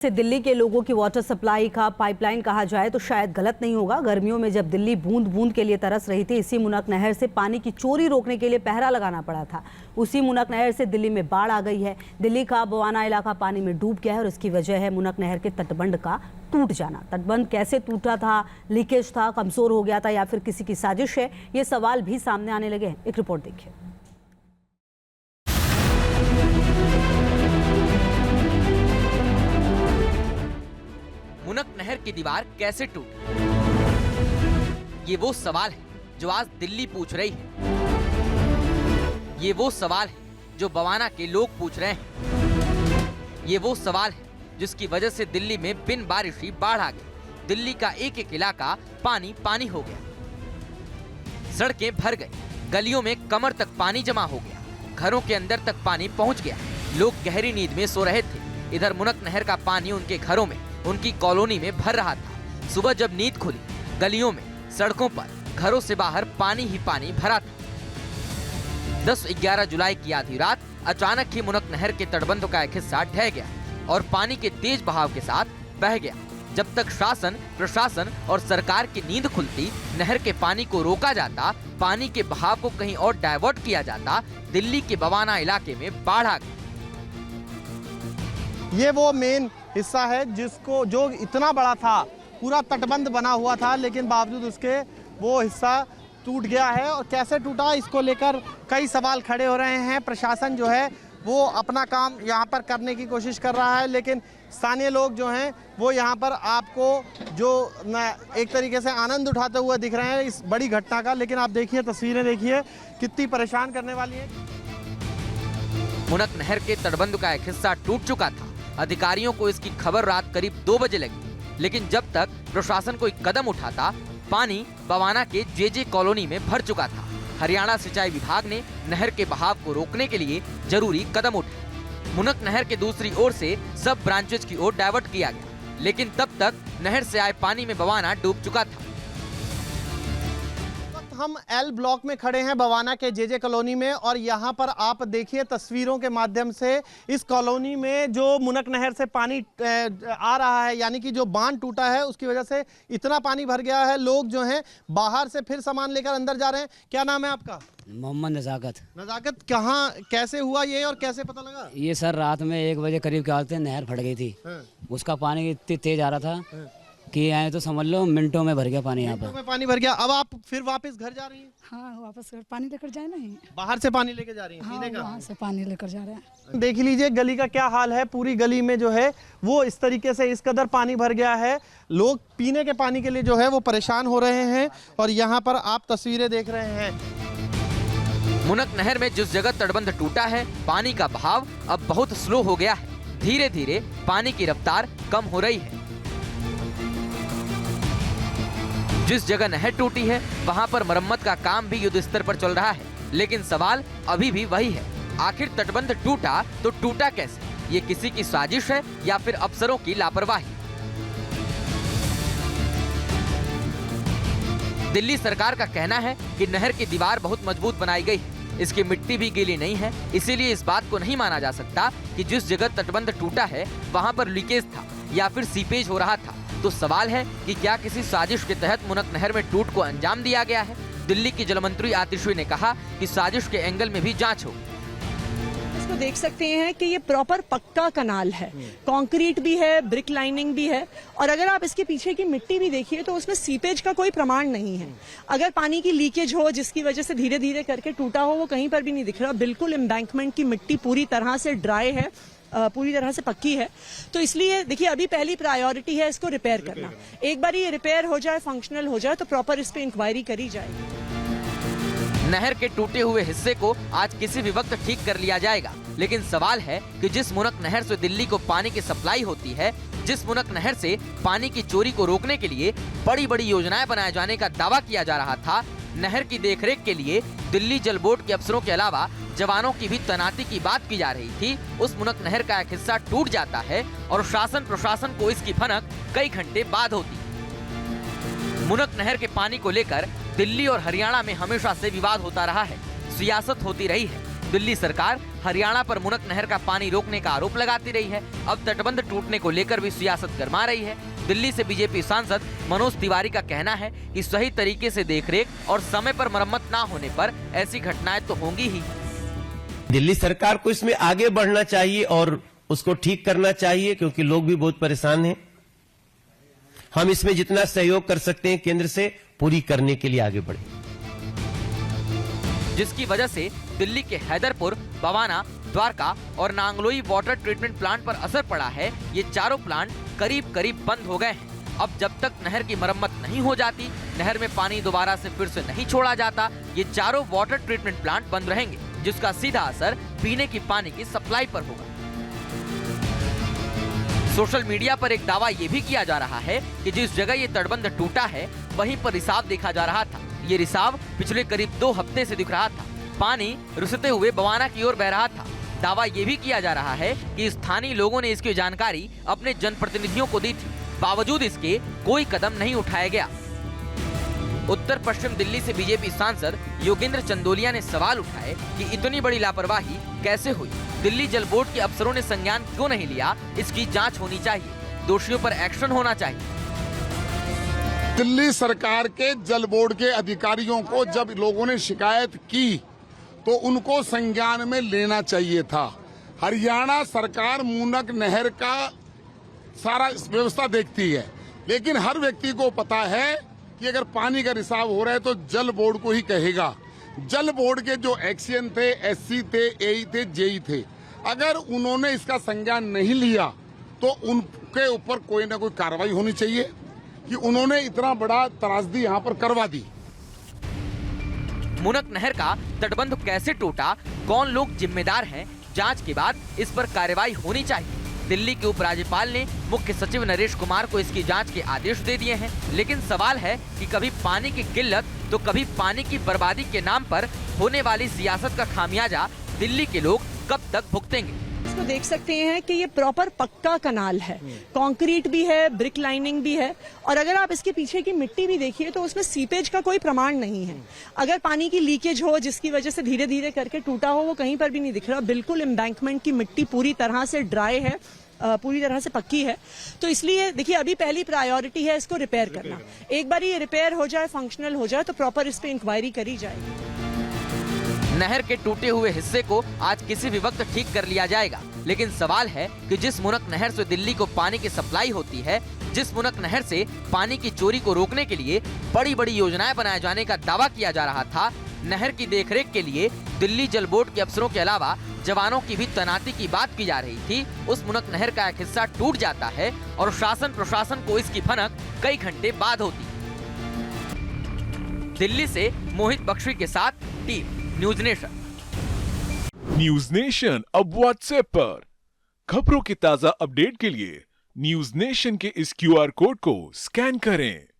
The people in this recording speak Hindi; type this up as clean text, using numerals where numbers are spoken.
से दिल्ली के लोगों की वाटर सप्लाई का पाइपलाइन कहा जाए तो शायद गलत नहीं होगा। गर्मियों में जब दिल्ली बूंद बूंद के लिए तरस रही थी, इसी मुनक नहर से पानी की चोरी रोकने के लिए पहरा लगाना पड़ा था। उसी मुनक नहर से दिल्ली में बाढ़ आ गई है। दिल्ली का बवाना इलाका पानी में डूब गया है और इसकी वजह है मुनक नहर के तटबंध का टूट जाना। तटबंध कैसे टूटा था, लीकेज था, कमजोर हो गया था या फिर किसी की साजिश है, ये सवाल भी सामने आने लगे हैं। एक रिपोर्ट देखिए। मुनक नहर की दीवार कैसे टूटी, ये वो सवाल है जो आज दिल्ली पूछ रही है। ये वो सवाल है जो बवाना के लोग पूछ रहे हैं। ये वो सवाल है जिसकी वजह से दिल्ली में बिन बारिश ही बाढ़ आ गई। दिल्ली का एक एक इलाका पानी पानी हो गया। सड़कें भर गई, गलियों में कमर तक पानी जमा हो गया, घरों के अंदर तक पानी पहुंच गया। लोग गहरी नींद में सो रहे थे। इधर मुनक नहर का पानी उनके घरों में, उनकी कॉलोनी में भर रहा था। सुबह जब नींद खुली, गलियों में, सड़कों पर, घरों से बाहर पानी ही पानी भरा था। 10-11 जुलाई की आधी रात अचानक ही मुनक नहर के तटबंध का एक हिस्सा ढह गया और पानी के तेज बहाव के साथ बह गया। जब तक शासन, प्रशासन और सरकार की नींद खुलती, नहर के पानी को रोका जाता, पानी के बहाव को कहीं और डायवर्ट किया जाता, दिल्ली के बवाना इलाके में बाढ़ आ गई। ये वो मेन हिस्सा है जो इतना बड़ा था, पूरा तटबंध बना हुआ था, लेकिन बावजूद उसके वो हिस्सा टूट गया है। और कैसे टूटा, इसको लेकर कई सवाल खड़े हो रहे हैं। प्रशासन जो है वो अपना काम यहाँ पर करने की कोशिश कर रहा है, लेकिन स्थानीय लोग जो हैं वो यहाँ पर आपको जो एक तरीके से आनंद उठाते हुए दिख रहे हैं इस बड़ी घटना का। लेकिन आप देखिए, तस्वीरें देखिए कितनी परेशान करने वाली है। मुनक नहर के तटबंध का एक हिस्सा टूट चुका था। अधिकारियों को इसकी खबर रात करीब 2 बजे लगी, लेकिन जब तक प्रशासन कोई कदम उठाता, पानी बवाना के जेजे कॉलोनी में भर चुका था। हरियाणा सिंचाई विभाग ने नहर के बहाव को रोकने के लिए जरूरी कदम उठाए। मुनक नहर के दूसरी ओर से सब ब्रांचेज की ओर डायवर्ट किया गया, लेकिन तब तक नहर से आए पानी में बवाना डूब चुका था। हम एल ब्लॉक में खड़े हैं, बवाना के जेजे कॉलोनी में, और यहाँ पर आप देखिए तस्वीरों के माध्यम से इस कॉलोनी में जो मुनक नहर से पानी आ रहा है, यानी कि जो बांध टूटा है उसकी वजह से इतना पानी भर गया है। लोग जो हैं बाहर से फिर सामान लेकर अंदर जा रहे हैं। क्या नाम है आपका? मोहम्मद नजाकत। नजाकत, कहाँ कैसे हुआ ये और कैसे पता लगा? ये सर रात में 1 बजे करीब क्या होते नहर फट गई थी। उसका पानी इतनी तेज आ रहा था कि आए तो समझ लो मिनटों में भर गया पानी। यहाँ पर पानी भर गया। अब आप फिर वापस घर जा रही हैं? हाँ, वापस घर पानी लेकर जाए नहीं, बाहर से पानी लेकर जा रही हैं? हाँ, पीने का? वहाँ से पानी लेकर जा रहे हैं। देख लीजिए गली का क्या हाल है। पूरी गली में जो है वो इस तरीके से इस कदर पानी भर गया है। लोग पीने के पानी के लिए जो है वो परेशान हो रहे हैं। और यहाँ पर आप तस्वीरें देख रहे हैं। मुनक नहर में जिस जगह तटबंध टूटा है, पानी का बहाव अब बहुत स्लो हो गया है। धीरे धीरे पानी की रफ्तार कम हो रही है। जिस जगह नहर टूटी है वहां पर मरम्मत का काम भी युद्ध स्तर पर चल रहा है, लेकिन सवाल अभी भी वही है, आखिर तटबंध टूटा तो टूटा कैसे? ये किसी की साजिश है या फिर अफसरों की लापरवाही? दिल्ली सरकार का कहना है कि नहर की दीवार बहुत मजबूत बनाई गई है, इसकी मिट्टी भी गीली नहीं है, इसीलिए इस बात को नहीं माना जा सकता कि जिस जगह तटबंध टूटा है वहां पर लीकेज था या फिर सीपेज हो रहा था। तो सवाल है कि क्या किसी साजिश के तहत मुनक नहर में टूट को अंजाम दिया गया है? दिल्ली की जल मंत्री आतिशी ने कहा कि साजिश के एंगल में भी जांच हो। इसको देख सकते हैं कि ये प्रॉपर पक्का कनाल है, कंक्रीट भी है, ब्रिक लाइनिंग भी है, और अगर आप इसके पीछे की मिट्टी भी देखिए तो उसमें सीपेज का कोई प्रमाण नहीं है। अगर पानी की लीकेज हो जिसकी वजह से धीरे धीरे करके टूटा हो, वो कहीं पर भी नहीं दिख रहा। बिल्कुल एम्बैंकमेंट की मिट्टी पूरी तरह से ड्राई है, पूरी तरह से पक्की है। तो इसलिए देखिए अभी पहली प्रायोरिटी है इसको रिपेयर करना। एक बार ये रिपेयर हो जाए, फंक्शनल हो जाए, तो प्रॉपर इस पे इंक्वायरी करी जाएगी। नहर के टूटे हुए हिस्से को आज किसी भी वक्त ठीक कर लिया जाएगा, लेकिन सवाल है कि जिस मुनक नहर से दिल्ली को पानी की सप्लाई होती है, जिस मुनक नहर से पानी की चोरी को रोकने के लिए बड़ी बड़ी योजनाएं बनाए जाने का दावा किया जा रहा था, नहर की देखरेख के लिए दिल्ली जल बोर्ड के अफसरों के अलावा जवानों की भी तैनाती की बात की जा रही थी, उस मुनक नहर का एक हिस्सा टूट जाता है और शासन प्रशासन को इसकी भनक कई घंटे बाद होती। मुनक नहर के पानी को लेकर दिल्ली और हरियाणा में हमेशा से विवाद होता रहा है, सियासत होती रही है। दिल्ली सरकार हरियाणा पर मुनक नहर का पानी रोकने का आरोप लगाती रही है। अब तटबंध टूटने को लेकर भी सियासत गरमा रही है। दिल्ली से बीजेपी सांसद मनोज तिवारी का कहना है कि सही तरीके से देखरेख और समय पर मरम्मत ना होने पर ऐसी घटनाएं तो होंगी ही। दिल्ली सरकार को इसमें आगे बढ़ना चाहिए और उसको ठीक करना चाहिए, क्योंकि लोग भी बहुत परेशान हैं। हम इसमें जितना सहयोग कर सकते हैं केंद्र से पूरी करने के लिए आगे बढ़े, जिसकी वजह से दिल्ली के हैदरपुर, बवाना, द्वारका और नांगलोई वाटर ट्रीटमेंट प्लांट पर असर पड़ा है। ये चारों प्लांट करीब करीब बंद हो गए हैं। अब जब तक नहर की मरम्मत नहीं हो जाती, नहर में पानी दोबारा से फिर से नहीं छोड़ा जाता, ये चारों वाटर ट्रीटमेंट प्लांट बंद रहेंगे, जिसका सीधा असर पीने की पानी की सप्लाई पर होगा। सोशल मीडिया पर एक दावा ये भी किया जा रहा है कि जिस जगह ये तटबंध टूटा है वहीं पर रिसाव देखा जा रहा था। ये रिसाव पिछले करीब 2 हफ्ते से दिख रहा था। पानी रुसते हुए बवाना की ओर बह रहा था। दावा ये भी किया जा रहा है कि स्थानीय लोगों ने इसकी जानकारी अपने जनप्रतिनिधियों को दी थी, बावजूद इसके कोई कदम नहीं उठाया गया। उत्तर पश्चिम दिल्ली से बीजेपी सांसद योगेंद्र चंदोलिया ने सवाल उठाए कि इतनी बड़ी लापरवाही कैसे हुई। दिल्ली जल बोर्ड के अफसरों ने संज्ञान क्यों नहीं लिया? इसकी जांच होनी चाहिए, दोषियों पर एक्शन होना चाहिए। दिल्ली सरकार के जल बोर्ड के अधिकारियों को जब लोगों ने शिकायत की तो उनको संज्ञान में लेना चाहिए था। हरियाणा सरकार मूनक नहर का सारा व्यवस्था देखती है, लेकिन हर व्यक्ति को पता है कि अगर पानी का रिसाव हो रहा है तो जल बोर्ड को ही कहेगा। जल बोर्ड के जो एक्सीएन थे, एससी थे, एई थे, जेई थे, अगर उन्होंने इसका संज्ञान नहीं लिया तो उनके ऊपर कोई ना कोई कार्रवाई होनी चाहिए कि उन्होंने इतना बड़ा त्रासदी यहाँ पर करवा दी। मुनक नहर का तटबंध कैसे टूटा, कौन लोग जिम्मेदार हैं, जांच के बाद इस पर कार्रवाई होनी चाहिए। दिल्ली के उपराज्यपाल ने मुख्य सचिव नरेश कुमार को इसकी जांच के आदेश दे दिए हैं, लेकिन सवाल है कि कभी पानी की किल्लत तो कभी पानी की बर्बादी के नाम पर होने वाली सियासत का खामियाजा दिल्ली के लोग कब तक भुगतेंगे? इसको देख सकते हैं कि ये प्रॉपर पक्का कनाल है, कंक्रीट भी है, ब्रिक लाइनिंग भी है, और अगर आप इसके पीछे की मिट्टी भी देखिए तो उसमें सीपेज का कोई प्रमाण नहीं है। अगर पानी की लीकेज हो जिसकी वजह से धीरे धीरे करके टूटा हो, वो कहीं पर भी नहीं दिख रहा। बिल्कुल एम्बैंकमेंट की मिट्टी पूरी तरह से ड्राई है, पूरी तरह से पक्की है। तो इसलिए देखिए, अभी पहली प्रायोरिटी है इसको रिपेयर करना। एक बार ये रिपेयर हो जाए, फंक्शनल हो जाए, तो प्रॉपर इस पे इंक्वायरी करी जाएगी। नहर के टूटे हुए हिस्से को आज किसी भी वक्त ठीक कर लिया जाएगा, लेकिन सवाल है कि जिस मुनक नहर से दिल्ली को पानी की सप्लाई होती है, जिस मुनक नहर से पानी की चोरी को रोकने के लिए बड़ी बड़ी योजनाएं बनाए जाने का दावा किया जा रहा था, नहर की देखरेख के लिए दिल्ली जल बोर्ड के अफसरों के अलावा जवानों की भी तैनाती की बात की जा रही थी, उस मुनक नहर का एक हिस्सा टूट जाता है और शासन प्रशासन को इसकी भनक कई घंटे बाद होती। दिल्ली से मोहित बख्शी के साथ team news nation. News nation अब व्हाट्सएप पर खबरों की ताजा अपडेट के लिए न्यूज नेशन के इस QR कोड को स्कैन करें